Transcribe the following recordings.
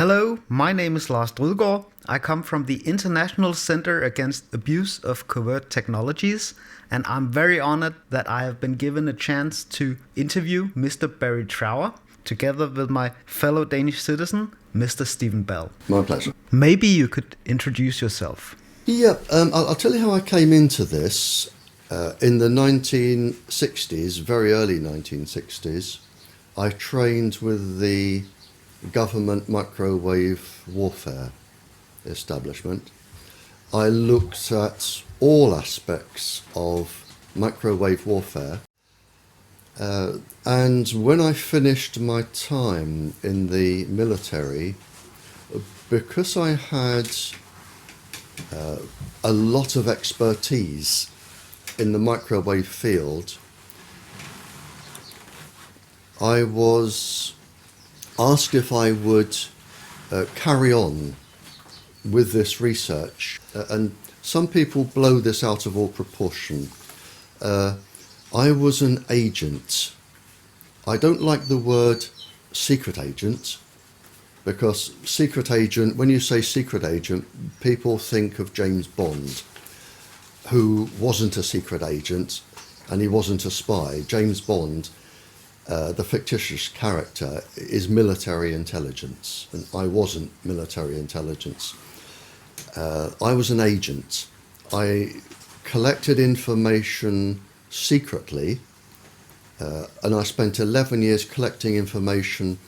Hello, my name is Lars Drudgaard. I come from the International Center Against Abuse of Covert Technologies, and I'm very honored that I have been given a chance to interview Mr. Barrie Trower, together with my fellow Danish citizen, Mr. Stephen Bell. My pleasure. Maybe you could introduce yourself. Yeah, I'll tell you how I came into this. In the 1960s, very early 1960s, I trained with the government microwave warfare establishment. I looked at all aspects of microwave warfare. And when I finished my time in the military, because I had a lot of expertise in the microwave field, I was asked if I would carry on with this research. And some people blow this out of all proportion. I was an agent. I don't like the word secret agent, because secret agent, when you say secret agent, people think of James Bond, who wasn't a secret agent and he wasn't a spy. James Bond, the fictitious character, is military intelligence, and I wasn't military intelligence. I was an agent. I collected information secretly, and I spent 11 years collecting information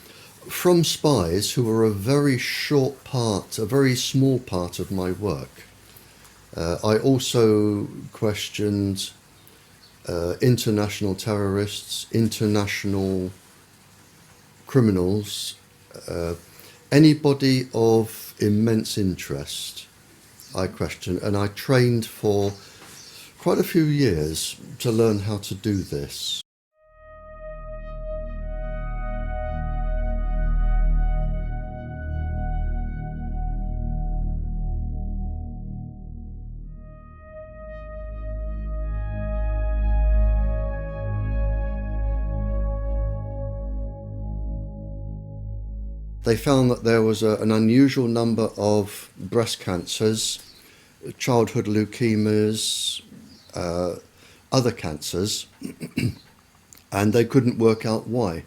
from spies who were a very small part of my work. I also questioned international terrorists, international criminals, anybody of immense interest I questioned, and I trained for quite a few years to learn how to do this. They found that there was an unusual number of breast cancers, childhood leukemias, other cancers, and they couldn't work out why.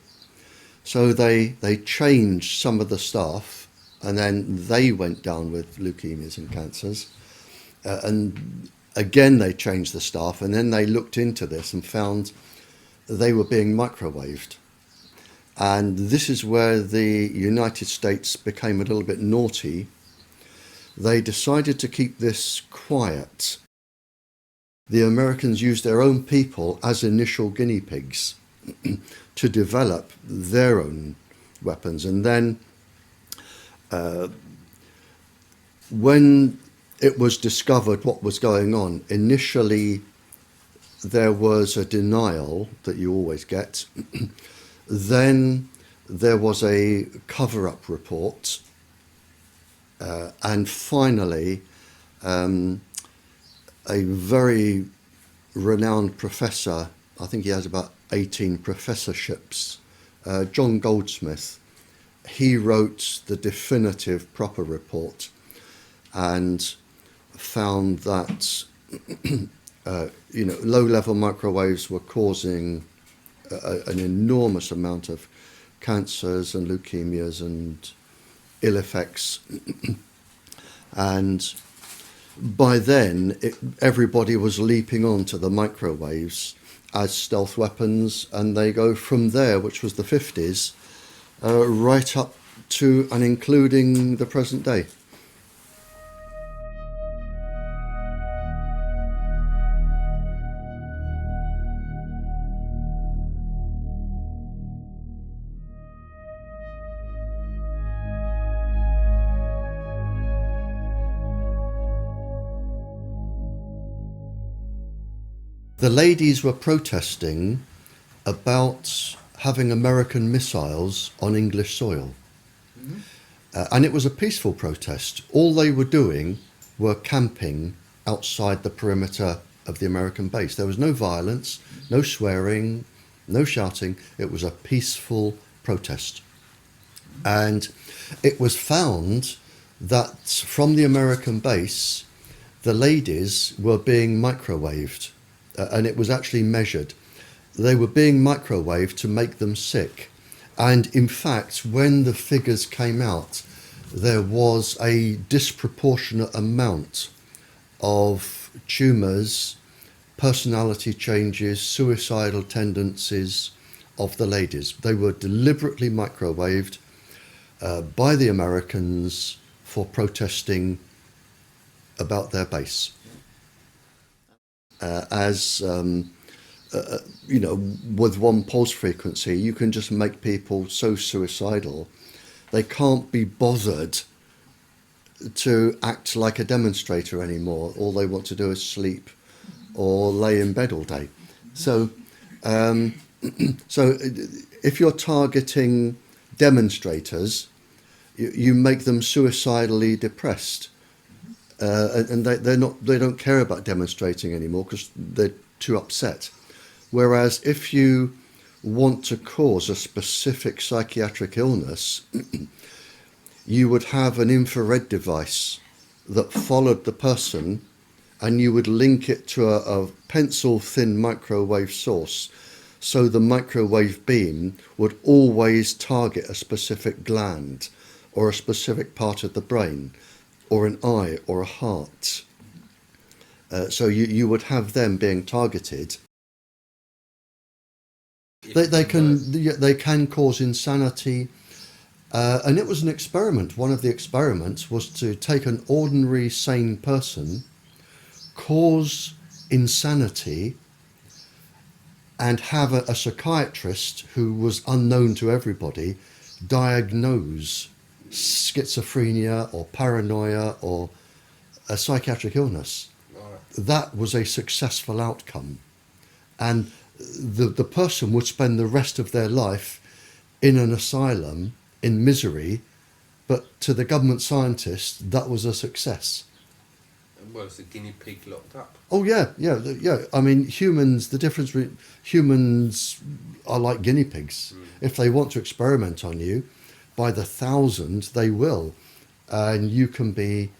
So they changed some of the staff, and then they went down with leukemias and cancers. And again, they changed the staff, and then they looked into this and found they were being microwaved. And this is where the United States became a little bit naughty. They decided to keep this quiet. The Americans used their own people as initial guinea pigs to develop their own weapons. And then when it was discovered what was going on, initially there was a denial that you always get. Then there was a cover-up report, and finally a very renowned professor, I think he has about 18 professorships, John Goldsmith, he wrote the definitive proper report and found that low-level microwaves were causing an enormous amount of cancers and leukemias and ill effects. And by then, everybody was leaping onto the microwaves as stealth weapons, and they go from there, which was the 50s, right up to and including the present day. The ladies were protesting about having American missiles on English soil. Mm-hmm. And it was a peaceful protest. All they were doing were camping outside the perimeter of the American base. There was no violence, no swearing, no shouting. It was a peaceful protest. And it was found that from the American base, the ladies were being microwaved, and it was actually measured. They were being microwaved to make them sick. And in fact, when the figures came out, there was a disproportionate amount of tumours, personality changes, suicidal tendencies of the ladies. They were deliberately microwaved by the Americans for protesting about their base. With one pulse frequency, you can just make people so suicidal they can't be bothered to act like a demonstrator anymore. All they want to do is sleep or lay in bed all day. So if you're targeting demonstrators, you make them suicidally depressed, and they don't care about demonstrating anymore because they're too upset. Whereas if you want to cause a specific psychiatric illness, you would have an infrared device that followed the person, and you would link it to a pencil-thin microwave source, so the microwave beam would always target a specific gland or a specific part of the brain or an eye or a heart. So you would have them being targeted. They can cause insanity, and it was an experiment. One of the experiments was to take an ordinary sane person, cause insanity, and have a psychiatrist who was unknown to everybody diagnose schizophrenia or paranoia or a psychiatric illness. That was a successful outcome, and the person would spend the rest of their life in an asylum in misery, but to the government scientists that was a success. Well, it's a guinea pig locked up. Oh yeah. I mean, humans. The difference between humans are like guinea pigs. If they want to experiment on you, by the thousand they will, and you can be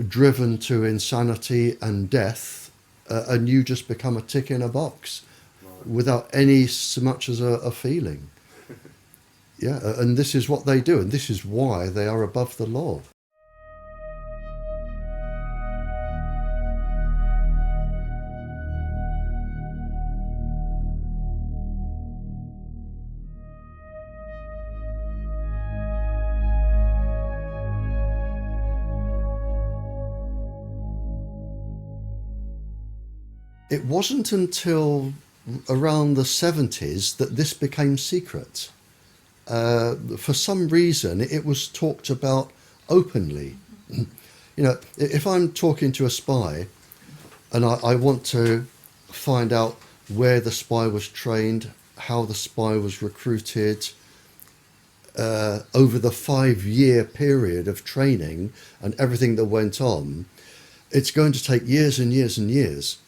driven to insanity and death, and you just become a tick in a box, without any so much as a feeling. Yeah, and this is what they do, and this is why they are above the law. It wasn't until around the 70s that this became secret. For some reason, it was talked about openly. If I'm talking to a spy and I want to find out where the spy was trained, how the spy was recruited, over the 5-year period of training and everything that went on, it's going to take years and years and years.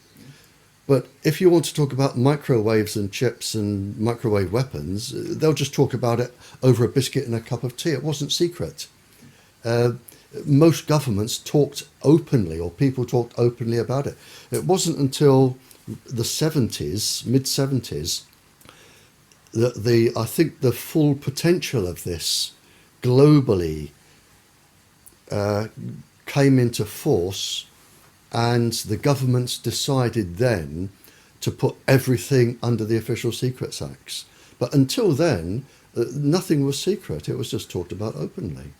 But if you want to talk about microwaves and chips and microwave weapons, they'll just talk about it over a biscuit and a cup of tea. It wasn't secret. Most governments talked openly, or people talked openly about it. It wasn't until the 70s, mid-70s, that I think the full potential of this globally came into force. And the governments decided then to put everything under the Official Secrets Acts. But until then, nothing was secret. It was just talked about openly.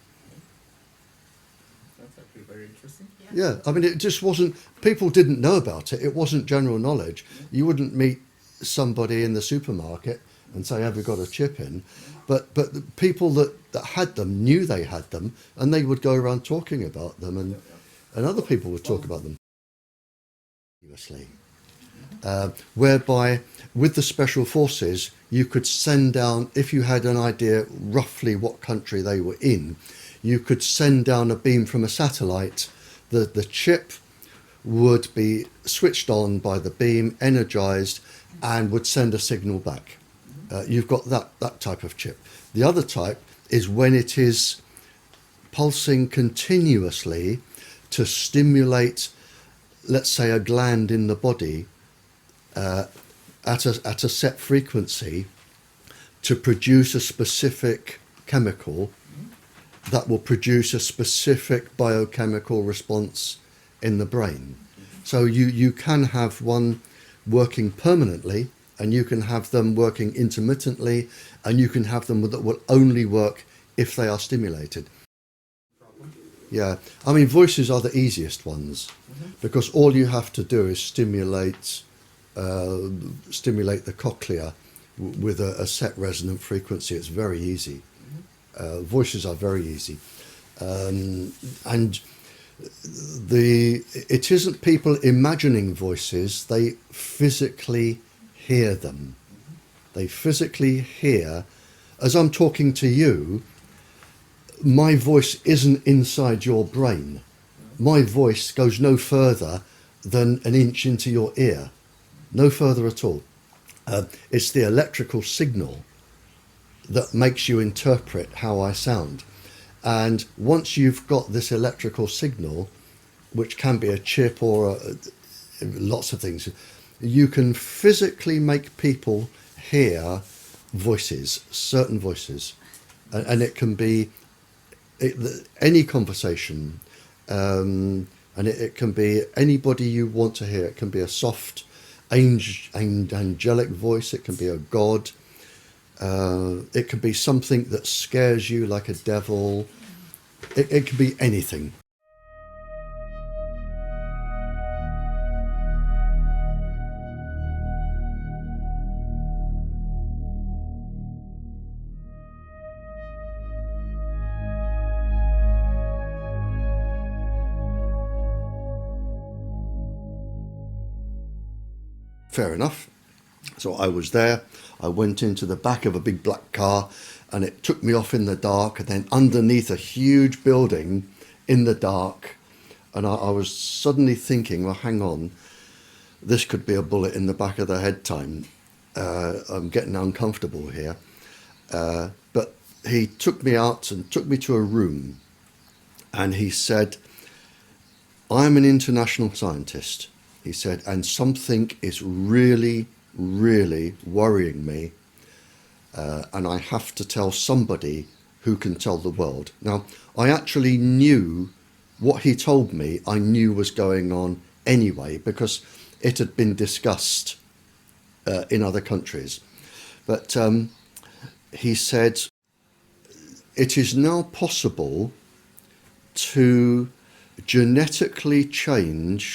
That's actually very interesting. Yeah, I mean, it just wasn't, people didn't know about it. It wasn't general knowledge. You wouldn't meet somebody in the supermarket and say, have you got a chip in? But the people that had them knew they had them, and they would go around talking about them, and other people would talk about them. Whereby with the special forces you could send down, if you had an idea roughly what country they were in, you could send down a beam from a satellite. The chip would be switched on by the beam, energized, and would send a signal back. You've got that type of chip. The other type is when it is pulsing continuously to stimulate, let's say, a gland in the body at a set frequency to produce a specific chemical that will produce a specific biochemical response in the brain. So you can have one working permanently, and you can have them working intermittently, and you can have them that will only work if they are stimulated. Yeah, I mean, voices are the easiest ones because all you have to do is stimulate the cochlea with a set resonant frequency. It's very easy. Voices are very easy, and it isn't people imagining voices. They physically hear them. They physically hear. As I'm talking to you, my voice isn't inside your brain. My voice goes no further than an inch into your ear, no further at all. It's the electrical signal that makes you interpret how I sound. And once you've got this electrical signal, which can be a chip or lots of things, you can physically make people hear voices, certain voices. And it can be any conversation, and it can be anybody you want to hear. It can be a soft, angelic voice. It can be a god. It can be something that scares you, like a devil. It can be anything. Fair enough. So I was there. I went into the back of a big black car, and it took me off in the dark, and then underneath a huge building in the dark. And I was suddenly thinking, well, hang on, this could be a bullet in the back of the head time. I'm getting uncomfortable here. But he took me out and took me to a room, and he said, I'm an international scientist. He said, and something is really, really worrying me, and I have to tell somebody who can tell the world. Now, I actually knew what he told me, I knew was going on anyway, because it had been discussed in other countries. But he said, it is now possible to genetically change